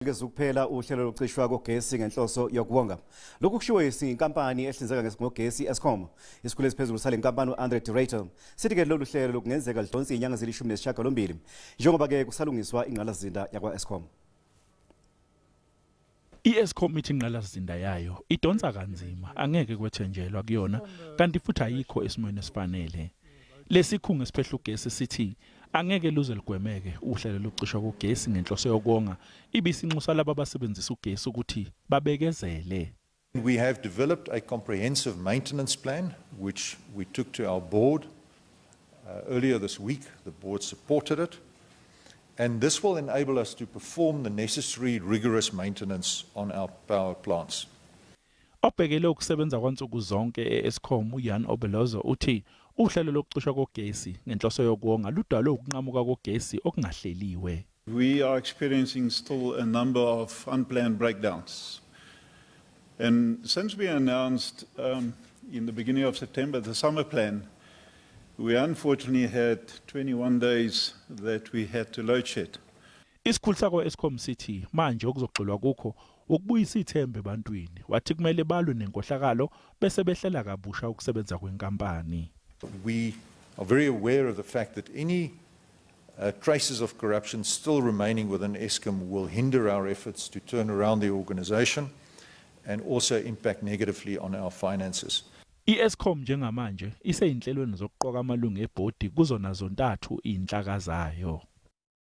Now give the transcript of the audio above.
Alukezuphela uhlelo lokucishwa kogesi ngenhloso yokuwonga. Lokhu kushiwo yinkampani ehlinzeka ngogesi iEskom. Isikhulu esiphezulu salenkampani uAndre Ruyter sithi ke loluhlelo kungenzeka ludonse izinyanga eziyishumi nesishiyagalombili njengoba ke kusalungiswa ingqalasizinda yakwaEskom. iEskom ithi ingqalasizinda yayo idonsa kanzima angeke kwethenjelwa kuyona kanti futhi ayikho esimweni esifanele. Lesikhulu esiphehla ugesi sithi angeke luze ligwemeke uhlelo lokucishwa kogesi ngenhloso yokuwonga ibisinxusa laba abasebenzisa ugesi ukuthi babekezele. We have developed a comprehensive maintenance plan which we took to our board earlier this week. The board supported it, and this will enable us to perform the necessary rigorous maintenance on our power plants. Obhekele ukusebenza kwansuku zonke eEskom uAndre uthi uhlelo lokucishwa kogesi ngenhloso yokuwonga ludalwe ukunqamuka kogesi okungahleliwe. We are experiencing still a number of unplanned breakdowns. And since we announced in the beginning of September the summer plan, we unfortunately had 21 days that we had to load shed. Isikhulu sakwaEskom sithi manje okuzogxilwa kukho ukubuyisa ithemba ebantwini wathi kumele balwe nenkohlakalo bese behlela kabusha ukusebenza kwenkampani. We are very aware of the fact that any traces of corruption still remaining within Eskom will hinder our efforts to turn around the organization and also impact negatively on our finances. iEskom njengamanje iseyinhlelweni zokuqoka amalungu ebhodi kuzona zontathu inhlaka zayo.